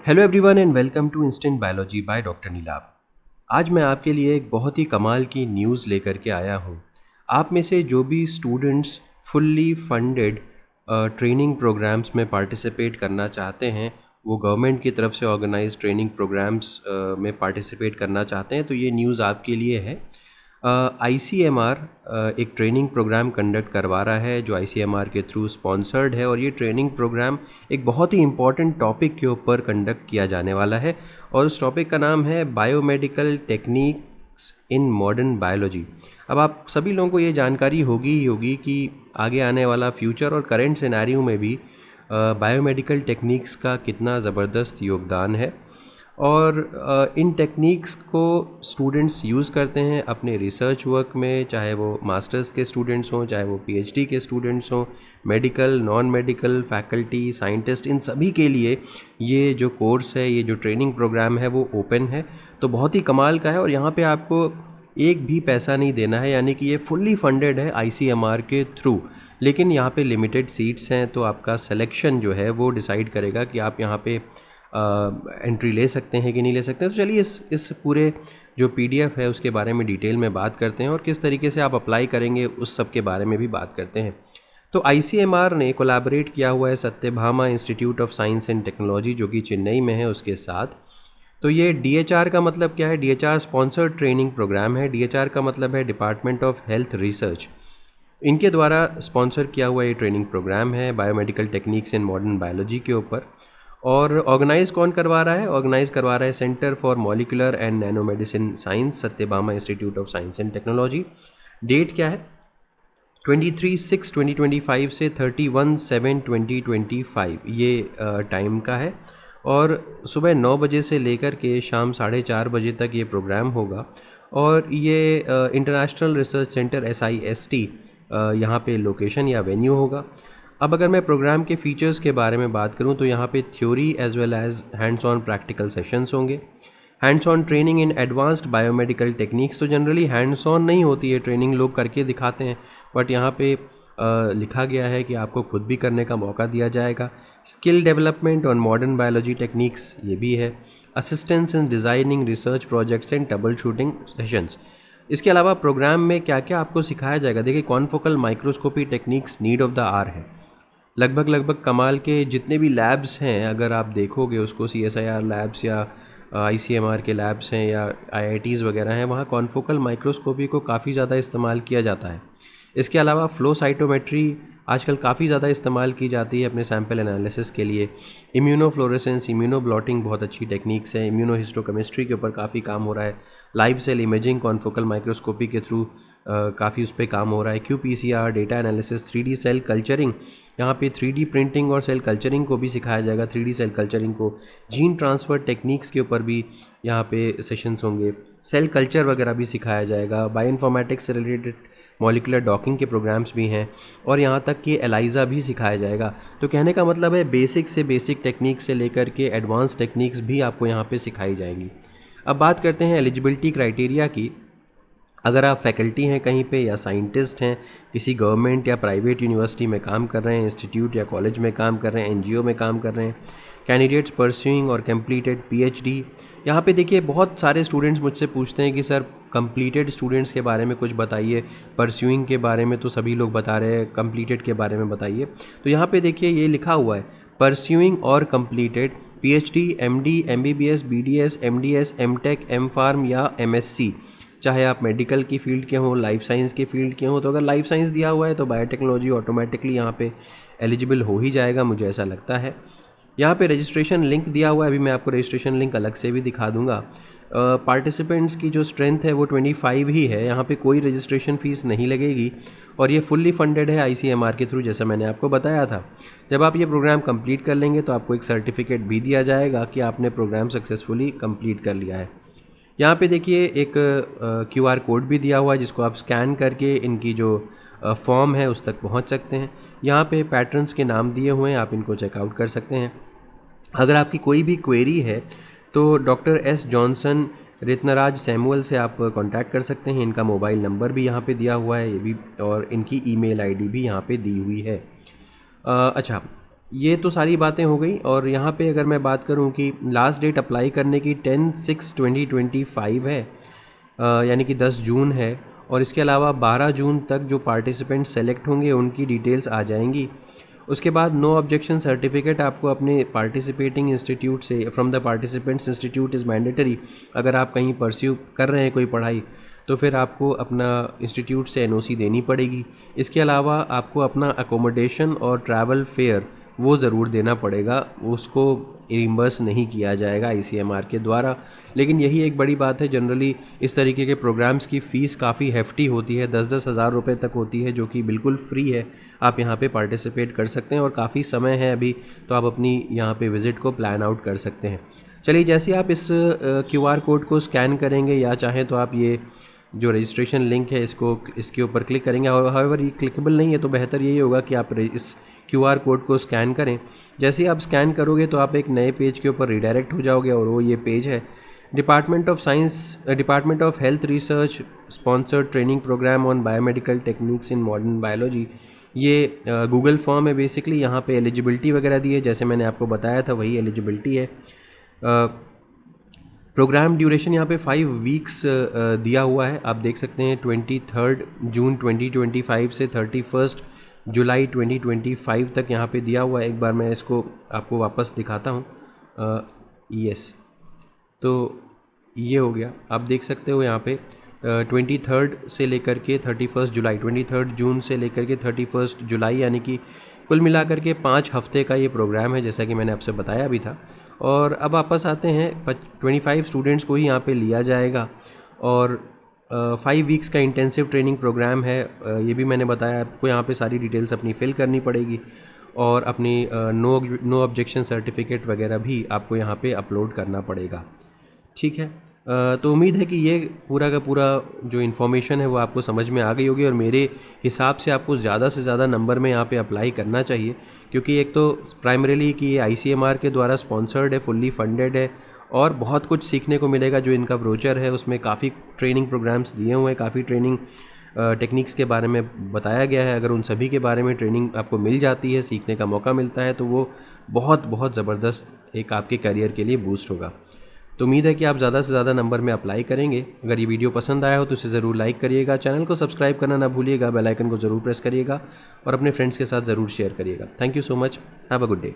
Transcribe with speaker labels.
Speaker 1: Hello everyone and welcome to instant biology by doctor Neelabh. आज मैं आपके लिए एक बहुत ही कमाल की न्यूज़ लेकर के आया हूँ। आप में से जो भी students fully funded training programs में पार्टिसिपेट करना चाहते हैं, वो गवर्नमेंट की तरफ से ऑर्गेनाइज ट्रेनिंग प्रोग्राम्स में पार्टिसिपेट करना चाहते हैं, तो ये न्यूज़ आपके लिए है। ICMR एक ट्रेनिंग प्रोग्राम कंडक्ट करवा रहा है जो ICMR के थ्रू स्पॉन्सर्ड है, और ये ट्रेनिंग प्रोग्राम एक बहुत ही इम्पॉर्टेंट टॉपिक के ऊपर कंडक्ट किया जाने वाला है, और उस टॉपिक का नाम है biomedical techniques in modern biology. अब आप सभी लोगों को ये जानकारी होगी ही होगी कि आगे आने वाला फ्यूचर और करेंट सिनेरियो में भी बायोमेडिकल टेक्निक्स का कितना ज़बरदस्त योगदान है, और इन टेक्निक्स को स्टूडेंट्स यूज़ करते हैं अपने रिसर्च वर्क में, चाहे वो मास्टर्स के स्टूडेंट्स हों, चाहे वो PhD के स्टूडेंट्स हों, medical, non medical, faculty, scientist, इन सभी के लिए ये जो कोर्स है, ये जो ट्रेनिंग प्रोग्राम है वो ओपन है। तो बहुत ही कमाल का है, और यहाँ पे आपको एक भी पैसा नहीं देना है, यानी कि ये फुल्ली फंडेड है ICMR के थ्रू। लेकिन यहाँ पे लिमिटेड सीट्स हैं, तो आपका सिलेक्शन जो है वो डिसाइड करेगा कि आप यहाँ पे एंट्री ले सकते हैं कि नहीं ले सकते हैं। तो चलिए इस पूरे जो PDF है उसके बारे में डिटेल में बात करते हैं, और किस तरीके से आप अप्लाई करेंगे उस सब के बारे में भी बात करते हैं। तो ICMR ने कोलैबोरेट किया हुआ है Satyabhama institute of science and technology, जो कि चेन्नई में है, उसके साथ। तो ये DHR का मतलब क्या है? DHR स्पॉन्सर्ड ट्रेनिंग प्रोग्राम है। DHR का मतलब है डिपार्टमेंट ऑफ हेल्थ रिसर्च। इनके द्वारा स्पॉन्सर किया हुआ ये ट्रेनिंग प्रोग्राम है biomedical techniques in modern biology के ऊपर। और ऑर्गेनाइज कौन करवा रहा है? ऑर्गेनाइज करवा रहा है centre for molecular and nano medicine science, Sathyabama institute of science and technology. Date क्या है? 23/6/2025 से 31/7/2025 ये टाइम का है, और सुबह 9 बजे से लेकर के शाम 4:30 बजे तक ये प्रोग्राम होगा। और ये इंटरनेशनल रिसर्च सेंटर SIST यहाँ पे लोकेशन या वेन्यू होगा। अब अगर मैं प्रोग्राम के फ़ीचर्स के बारे में बात करूं, तो यहाँ पे theory as well as hands on practical sessions होंगे। Hands on training in advanced biomedical techniques, तो जनरली हैंड्स ऑन नहीं होती है ट्रेनिंग, लोग करके दिखाते हैं, बट यहाँ पे लिखा गया है कि आपको खुद भी करने का मौका दिया जाएगा। Skill development on modern biology techniques ये भी है। Assistance in designing research projects and trouble shooting sessions. इसके अलावा प्रोग्राम में क्या क्या आपको सिखाया जाएगा? देखिए, confocal microscopy techniques need of the hour है। लगभग कमाल के जितने भी लैब्स हैं, अगर आप देखोगे उसको, CSIR लैब्स या ICMR के लैब्स हैं या IITs वगैरह हैं, वहाँ कॉन्फोकल माइक्रोस्कोपी को काफ़ी ज़्यादा इस्तेमाल किया जाता है। इसके अलावा फ्लो साइटोमेट्री आजकल काफ़ी ज़्यादा इस्तेमाल की जाती है अपने सैम्पल एनालिसिस के लिए। इम्यूनोफ्लोरेसेंस, इम्यूनोब्लॉटिंग बहुत अच्छी टेक्निक्स हैं। इम्यूनोहिस्टोकेमिस्ट्री के ऊपर काफ़ी काम हो रहा है। Live cell imaging confocal microscopy के थ्रू काफ़ी उस पर काम हो रहा है। QPCR, data analysis, 3D cell culturing, यहाँ पे 3D प्रिंटिंग और सेल कल्चरिंग को भी सिखाया जाएगा। 3D सेल कल्चरिंग को, जीन ट्रांसफ़र टेक्निक्स के ऊपर भी यहाँ पे सेशंस होंगे। सेल कल्चर वगैरह भी सिखाया जाएगा। बायोइन्फॉर्मेटिक्स से रिलेटेड मॉलिकुलर डॉकिंग के प्रोग्राम्स भी हैं, और यहाँ तक कि ELISA भी सिखाया जाएगा। तो कहने का मतलब है बेसिक से बेसिक टेक्निक से लेकर के एडवांस टेक्निक्स भी आपको यहाँ पे सिखाई जाएंगी। अब बात करते हैं एलिजिबिलिटी क्राइटेरिया की। अगर आप फैकल्टी हैं कहीं पे, या साइंटिस्ट हैं, किसी गवर्नमेंट या प्राइवेट यूनिवर्सिटी में काम कर रहे हैं, इंस्टीट्यूट या कॉलेज में काम कर रहे हैं, NGO में काम कर रहे हैं, कैंडिडेट्स परस्यूइंग और कंप्लीटेड PhD। यहाँ पे देखिए, बहुत सारे स्टूडेंट्स मुझसे पूछते हैं कि सर कंप्लीटेड स्टूडेंट्स के बारे में कुछ बताइए, परस्यूइंग के बारे में तो सभी लोग बता रहे हैं, कंप्लीटेड के बारे में बताइए। तो यहाँ पे देखिए ये लिखा हुआ है, परस्यूइंग और completed PhD, MD, MBBS, BDS, MDS, MTech, MPharm या MSc, चाहे आप मेडिकल की फील्ड के हों, लाइफ साइंस की फील्ड के हों। तो अगर लाइफ साइंस दिया हुआ है तो बायोटेक्नोलॉजी ऑटोमेटिकली यहाँ पे एलिजिबल हो ही जाएगा, मुझे ऐसा लगता है। यहाँ पे रजिस्ट्रेशन लिंक दिया हुआ है, अभी मैं आपको रजिस्ट्रेशन लिंक अलग से भी दिखा दूँगा। पार्टिसिपेंट्स की जो स्ट्रेंथ है वो 25 ही है। यहाँ पे कोई रजिस्ट्रेशन फ़ीस नहीं लगेगी, और ये फुल्ली फंडेड है ICMR के थ्रू, जैसा मैंने आपको बताया था। जब आप ये प्रोग्राम कंप्लीट कर लेंगे तो आपको एक सर्टिफिकेट भी दिया जाएगा कि आपने प्रोग्राम सक्सेसफुली कंप्लीट कर लिया है। यहाँ पे देखिए एक QR कोड भी दिया हुआ है, जिसको आप स्कैन करके इनकी जो फॉर्म है उस तक पहुँच सकते हैं। यहाँ पे पैटर्न्स के नाम दिए हुए हैं, आप इनको चेकआउट कर सकते हैं। अगर आपकी कोई भी क्वेरी है तो डॉक्टर S जॉनसन रितनराज सैमुअल से आप कांटेक्ट कर सकते हैं। इनका मोबाइल नंबर भी यहाँ पे दिया हुआ है, ये भी, और इनकी ईमेल ID भी यहाँ पे दी हुई है। अच्छा, ये तो सारी बातें हो गई। और यहाँ पे अगर मैं बात करूँ कि लास्ट डेट अप्लाई करने की 10/6/2025 है, यानी कि 10 जून है। और इसके अलावा 12 जून तक जो पार्टिसिपेंट सेलेक्ट होंगे उनकी डिटेल्स आ जाएंगी। उसके बाद नो ऑब्जेक्शन सर्टिफिकेट आपको अपने पार्टिसिपेटिंग इंस्टीट्यूट से, from the participants institute is mandatory. अगर आप कहीं परस्यू कर रहे हैं कोई पढ़ाई, तो फिर आपको अपना इंस्टीट्यूट से एनओसी देनी पड़ेगी। इसके अलावा आपको अपना अकोमोडेशन और ट्रैवल फेयर वो ज़रूर देना पड़ेगा, उसको रिम्बर्स नहीं किया जाएगा आईसीएमआर के द्वारा। लेकिन यही एक बड़ी बात है, जनरली इस तरीके के प्रोग्राम्स की फ़ीस काफ़ी हेफ्टी होती है, 10-10 हज़ार रुपये तक होती है, जो कि बिल्कुल फ्री है। आप यहाँ पे पार्टिसिपेट कर सकते हैं और काफ़ी समय है अभी, तो आप अपनी यहाँ पे विज़िट को प्लान आउट कर सकते हैं। चलिए, जैसे आप इस QR कोड को स्कैन करेंगे, या चाहें तो आप ये जो रजिस्ट्रेशन लिंक है इसके ऊपर क्लिक करेंगे। हाउएवर ये क्लिकेबल नहीं है, तो बेहतर यही होगा कि आप इस QR कोड को स्कैन करें। जैसे ही आप स्कैन करोगे तो आप एक नए पेज के ऊपर रिडायरेक्ट हो जाओगे, और वो ये पेज है department of health research sponsored training programme on biomedical techniques in modern biology. ये गूगल फॉर्म है बेसिकली। यहाँ पे एलिजिबिलिटी वगैरह दी है, जैसे मैंने आपको बताया था वही एलिजिबिलिटी है। प्रोग्राम ड्यूरेशन यहाँ पे 5 वीक्स दिया हुआ है, आप देख सकते हैं। 23 जून 2025 से 31 जुलाई 2025 तक यहाँ पे दिया हुआ है। एक बार मैं इसको आपको वापस दिखाता हूँ। यस, तो ये हो गया, आप देख सकते हो यहाँ पे 23 से लेकर के 31 जुलाई, 23 जून से लेकर के 31 जुलाई, यानी कि कुल मिलाकर के 5 हफ्ते का ये प्रोग्राम है, जैसा कि मैंने आपसे बताया भी था। और अब वापस आते हैं, 25 स्टूडेंट्स को ही यहाँ पे लिया जाएगा, और 5 वीक्स का इंटेंसिव ट्रेनिंग प्रोग्राम है। ये भी मैंने बताया आपको, यहाँ पे सारी डिटेल्स अपनी फिल करनी पड़ेगी, और अपनी नो ऑब्जेक्शन सर्टिफिकेट वगैरह भी आपको यहाँ पे अपलोड करना पड़ेगा। ठीक है, तो उम्मीद है कि ये पूरा का पूरा जो इन्फॉर्मेशन है वो आपको समझ में आ गई होगी, और मेरे हिसाब से आपको ज़्यादा से ज़्यादा नंबर में यहाँ पे अप्लाई करना चाहिए, क्योंकि एक तो प्राइमरीली कि ये आईसीएमआर के द्वारा स्पॉन्सर्ड है, फुल्ली फंडेड है, और बहुत कुछ सीखने को मिलेगा। जो इनका ब्रोचर है उसमें काफ़ी ट्रेनिंग प्रोग्राम्स दिए हुए हैं, काफ़ी ट्रेनिंग टेक्निक्स के बारे में बताया गया है। अगर उन सभी के बारे में ट्रेनिंग आपको मिल जाती है, सीखने का मौका मिलता है, तो वो बहुत बहुत ज़बरदस्त एक आपके करियर के लिए बूस्ट होगा। तो उम्मीद है कि आप ज़्यादा से ज़्यादा नंबर में अप्लाई करेंगे। अगर ये वीडियो पसंद आया हो तो इसे ज़रूर लाइक करिएगा, चैनल को सब्सक्राइब करना ना भूलिएगा, बेल आइकन को ज़रूर प्रेस करिएगा, और अपने फ्रेंड्स के साथ ज़रूर शेयर करिएगा। Thank you so much, have a good day.